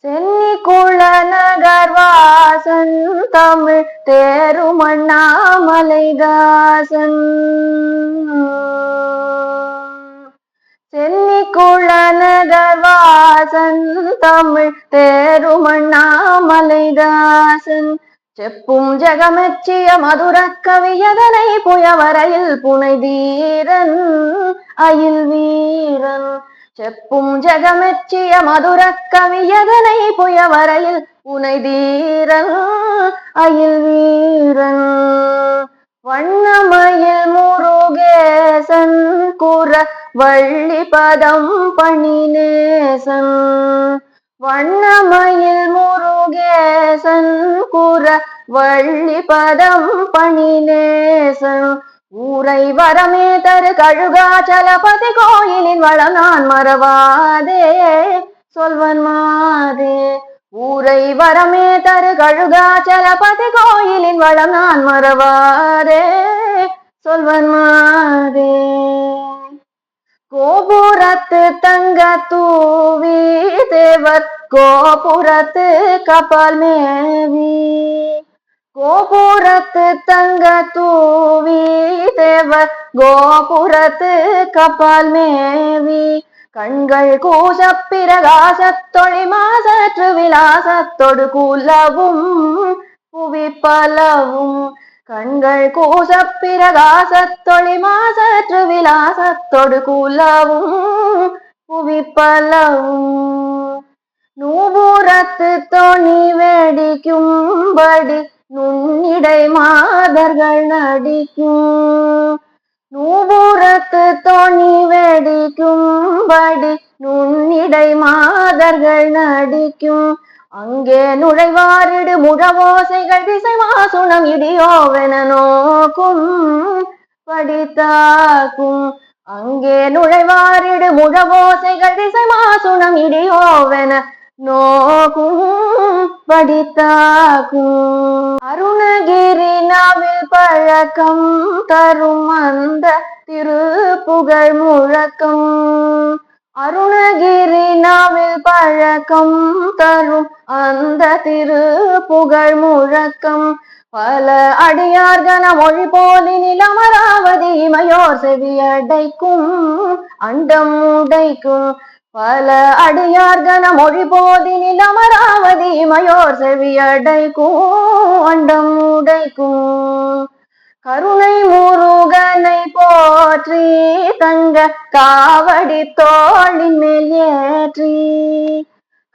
சென்னி குளநகர்வாசன் தமிழ் தேரும் அண்ணாமலைதாசன். சென்னி குளநகர்வாசன் தமிழ் தேரும் அண்ணாமலைதாசன். செப்பும் ஜெகமெச்சிய மதுர கவியதனை புயவரையில் புனைதீரன் அயில் வீரன். செப்பும் ஜெகமெச்சிய மதுர கவியதனை புயவரையில் புனைதீரன் அயில் வீரன். வண்ணமயில் முருகேசன் குற வள்ளி பதம் பணிநேசன். வண்ணமயில் முருகேசன் குற வள்ளி பதம் பணிநேசன். ஊரை வரமே தரு கழுகாச்சலபதி கோயிலின் வளம் நான் மறவாதே சொல்வன் மாதே. ஊரை வரமே தரு கழுகாச்சலபதி கோயிலின் வளம் நான் மறவாதே சொல்வன் மாதே. கோபுரத்து தங்க தூவி தேவர் கோபுரத்து கபால் மேவி. கோபுரத்து தங்க தூவி தேவர் கோபுரத்து கபால் மேவி. கண்கள் கூச பிரகாசத்தொழி மாசற்று விலாசத்தொடு குலவும் புவி பலவும். கண்கள் கூச பிரகாசத்தொழி மாசற்று விலாசத்தொடு குலவும் புவி பலவும். நூபுரத்து தோணி வேடிக்கும்படி நுண்ணிடை மாதர்கள் நடிக்கும். நூபுரத்து தோணி வேடிக்கும்படி நுண்ணிடை மாதர்கள் நடிக்கும். அங்கே நுழைவாரிடு முழவோசைகள் திசை வாசுணம் இடியோவென நோக்கும் படித்தாக்கும். அங்கே நுழைவாரிடு முழவோசைகள் திசை வாசுணம் இடியோவென நோக்கும் படித்தாக்கும். அருணகிரி நாவில் பழக்கம் தரும் அந்த திருப்புகழ் முழக்கம். அருணகிரி நாவில் பழக்கம் தரும் அந்த திருப்புகழ் முழக்கம். பல அடியார்கன மொழி போலினில் அமராவதி இமையோர் செவியடைக்கும் அண்டம் உடைக்கும். பல அடியார்கன மொழி போதினில் அமராவதி இமையோர் செவியடைக்கும் அண்டம் உடைக்கும். கருணை முருகனை போற்றி தங்க காவடி தோளின் மேல் ஏற்றி.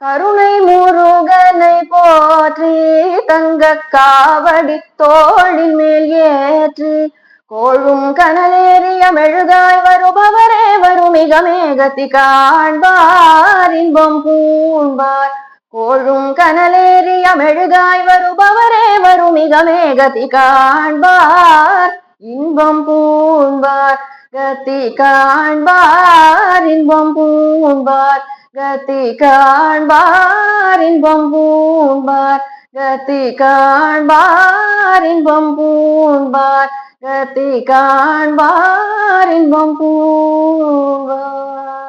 கருணை முருகனை போற்றி தங்க காவடி தோளின் மேல் ஏற்றி. கோழும் கனலேறிய மெழுகாய் வருபவரே வரும் மிக மேகத்தி காண்பார் இன்பம் பூண்பார். கோழும் கனலேறிய மெழுகாய் வருபவரே வரும் மிக மேகத்தி காண்பார் இன்பம் பூண்பார். கத்தி காண்பார் இன்பம் பூண்பார். கத்தி காண்பார் இன்பம் பூண்பார். கத்தி காண்பார் இன்பம் பூண்பார். கத்தி காண்பார் இன்பம் பூண்பார்.